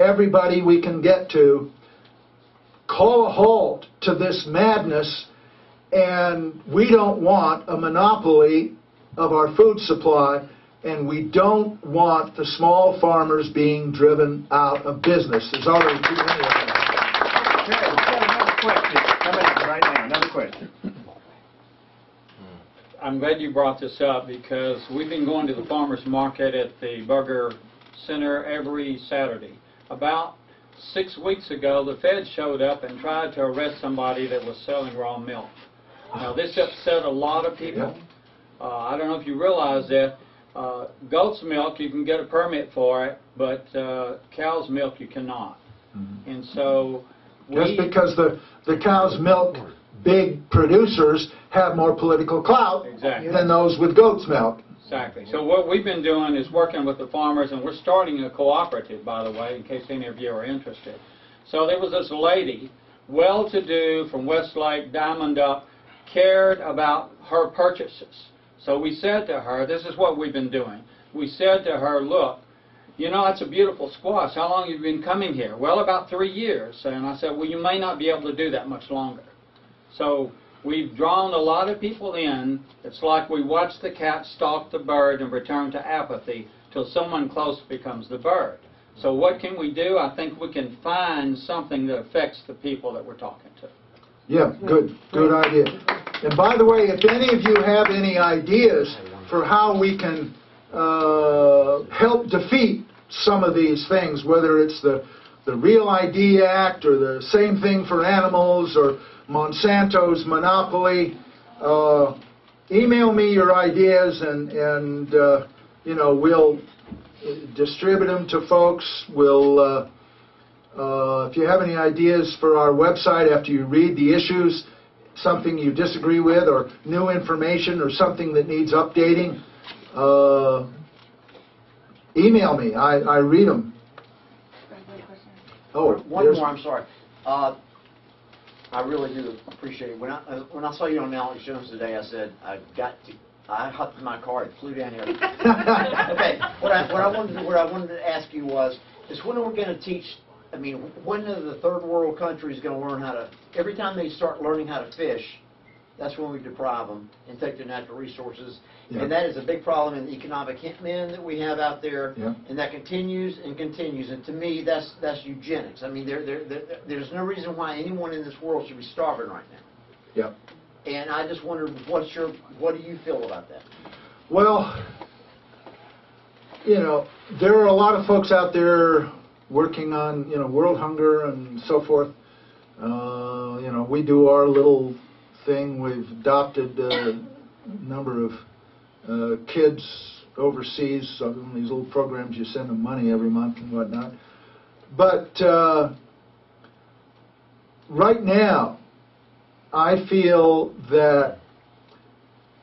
everybody we can get to, call a halt to this madness, and we don't want a monopoly of our food supply, and we don't want the small farmers being driven out of business. There's already too many of them. Okay, we've got another question coming up right now. Another question. I'm glad you brought this up because we've been going to the farmers market at the Burger Center every Saturday. About 6 weeks ago, the feds showed up and tried to arrest somebody that was selling raw milk. Now, this upset a lot of people. I don't know if you realize that goat's milk, you can get a permit for it, but cow's milk, you cannot. Mm-hmm. And so just because the cow's milk big producers have more political clout than those with goat's milk. Exactly. So what we've been doing is working with the farmers, and we're starting a cooperative, by the way, in case any of you are interested. So there was this lady, well-to-do, from Westlake, Diamond up, cared about her purchases. So we said to her, this is what we've been doing. We said to her, look, you know, that's a beautiful squash. How long have you been coming here? Well, about 3 years. And I said, well, you may not be able to do that much longer. So we've drawn a lot of people in. It's like we watch the cat stalk the bird and return to apathy till someone close becomes the bird. So what can we do? I think we can find something that affects the people that we're talking to. Yeah, good idea. And by the way, if any of you have any ideas for how we can help defeat some of these things, whether it's the Real ID Act or the Same Thing for Animals or Monsanto's monopoly, email me your ideas, and you know, we'll distribute them to folks. We'll if you have any ideas for our website after you read the issues, something you disagree with or new information or something that needs updating, email me. I read them. Oh, one more. I'm sorry. I really do appreciate it. When I saw you on Alex Jones today, I said I hopped in my car and flew down here. Okay. What I wanted to ask you was, when are we going to teach? I mean, when are the third world countries going to learn how to? Every time they start learning how to fish, that's when we deprive them and take their natural resources. Yeah. And that is a big problem in the economic hitmen that we have out there. Yeah. And that continues and continues. And to me, that's eugenics. I mean, there's no reason why anyone in this world should be starving right now. Yeah. And I just wondered, what do you feel about that? Well, you know, there are a lot of folks out there working on, you know, world hunger and so forth. You know, we do our little thing. We've adopted a number of kids overseas, so these little programs, you send them money every month and whatnot. But right now, I feel that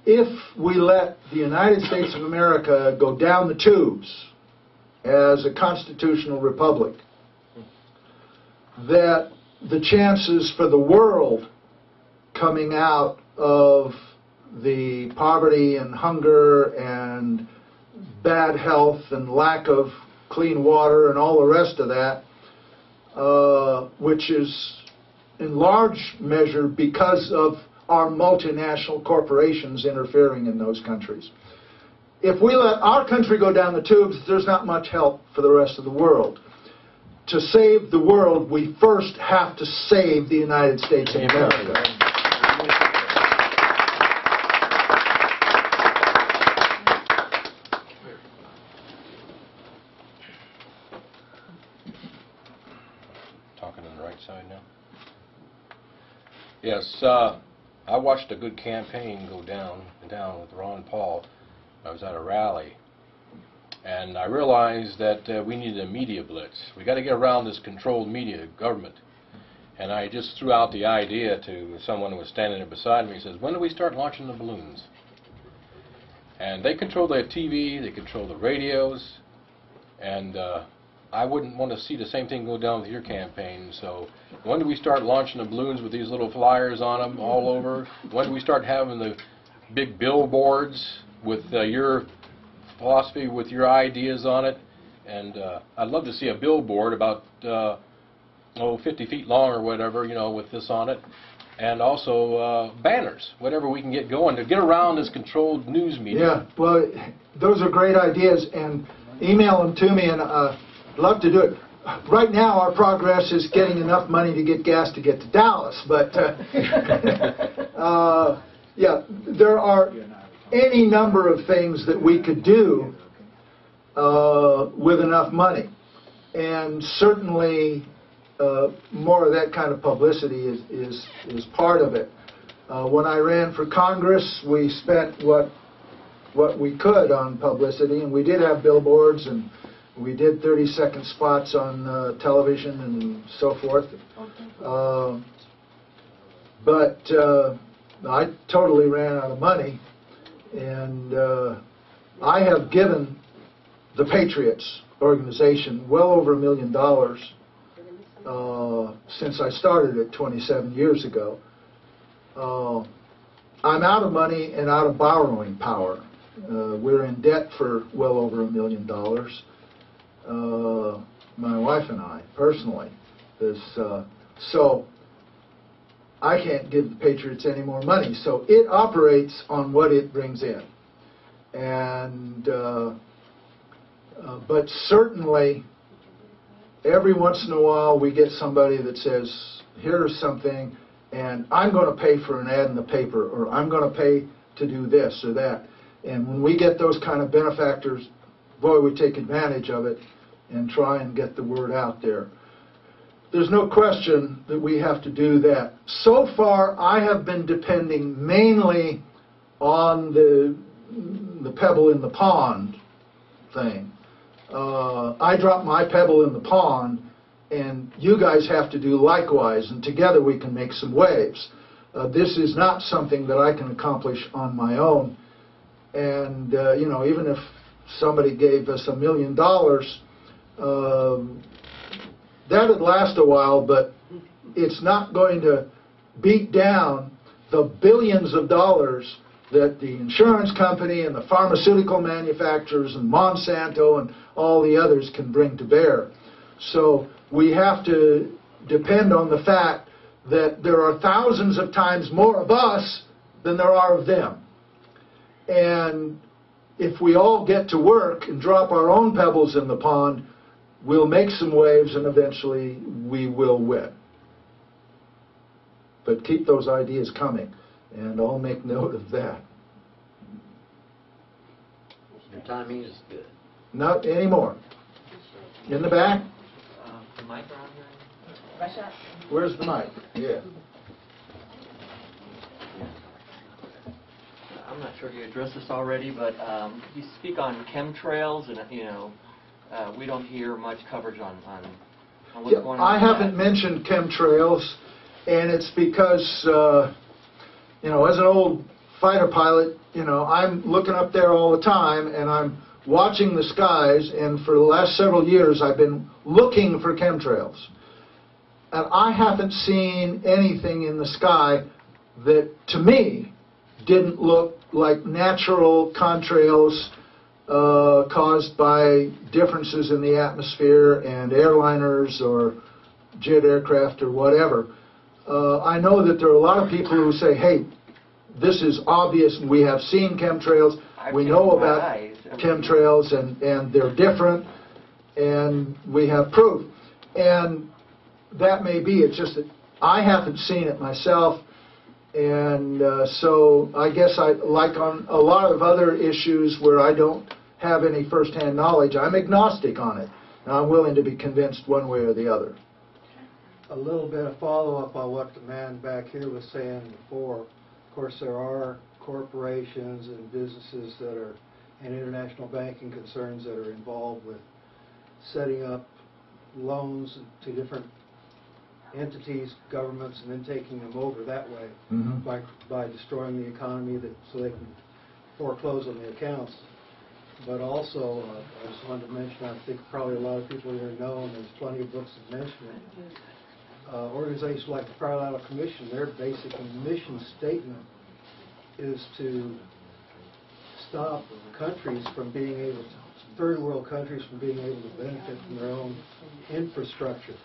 if we let the United States of America go down the tubes as a constitutional republic, that the chances for the world coming out of the poverty and hunger and bad health and lack of clean water and all the rest of that, which is in large measure because of our multinational corporations interfering in those countries. If we let our country go down the tubes, there's not much help for the rest of the world. To save the world, we first have to save the United States of America. Talking on the right side now. Yes, I watched a good campaign go down with Ron Paul. I was at a rally, and I realized that we needed a media blitz. We got to get around this controlled media government. And I just threw out the idea to someone who was standing there beside me. He says, "When do we start launching the balloons?" And they control the TV, they control the radios, and I wouldn't want to see the same thing go down with your campaign. So when do we start launching the balloons with these little flyers on them all over? When do we start having the big billboards with your philosophy, with your ideas on it? And I'd love to see a billboard about 50 feet long or whatever, with this on it, and also banners, whatever we can get going to get around this controlled news media. Yeah, well, those are great ideas, and email them to me, and I'd love to do it. Right now, our progress is getting enough money to get gas to get to Dallas, but yeah, there are any number of things that we could do with enough money, and certainly more of that kind of publicity is part of it. When I ran for Congress, we spent what we could on publicity, and we did have billboards, and we did 30-second spots on television and so forth. But I totally ran out of money, and I have given the Patriots organization well over $1 million since I started it 27 years ago. I'm out of money and out of borrowing power. We're in debt for well over $1 million. My wife and I, personally. So I can't give the Patriots any more money. So it operates on what it brings in. And but certainly, every once in a while, we get somebody that says, here's something, and I'm going to pay for an ad in the paper, or I'm going to pay to do this or that. And when we get those kind of benefactors, boy, we take advantage of it and try and get the word out there. There's no question that we have to do that. So far, I have been depending mainly on the pebble in the pond thing. I drop my pebble in the pond, and you guys have to do likewise, and together we can make some waves. This is not something that I can accomplish on my own. And, even if somebody gave us $1 million, that would last a while, but it's not going to beat down the billions of dollars that the insurance company and the pharmaceutical manufacturers and Monsanto and all the others can bring to bear. So we have to depend on the fact that there are thousands of times more of us than there are of them. And if we all get to work and drop our own pebbles in the pond, we'll make some waves, and eventually we will win. But keep those ideas coming, and I'll make note of that. Your timing is good. Not anymore. In the back? The mic around here? Where's the mic? Yeah. I'm not sure if you addressed this already, but you speak on chemtrails, and we don't hear much coverage on what's Yeah, going on. I haven't mentioned chemtrails, and it's because, as an old fighter pilot, I'm looking up there all the time, and I'm watching the skies, and for the last several years I've been looking for chemtrails. And I haven't seen anything in the sky that, to me, didn't look like natural contrails caused by differences in the atmosphere and airliners or jet aircraft or whatever. I know that there are a lot of people who say, hey, this is obvious, and we have seen chemtrails. We know about chemtrails, and they're different, and we have proof. And that may be. It's just that I haven't seen it myself. And so I guess like on a lot of other issues where I don't have any first-hand knowledge, I'm agnostic on it. And I'm willing to be convinced one way or the other. A little bit of follow-up on what the man back here was saying before. Of course, there are corporations and businesses that are, and international banking concerns that are involved with setting up loans to different entities, governments, and then taking them over that way by destroying the economy so they can foreclose on the accounts. But also, I just wanted to mention, I think probably a lot of people here know, and there's plenty of books that mention it, organizations like the Parallel Commission, their basic mission statement is to stop countries from being able to third world countries from being able to benefit from their own infrastructure.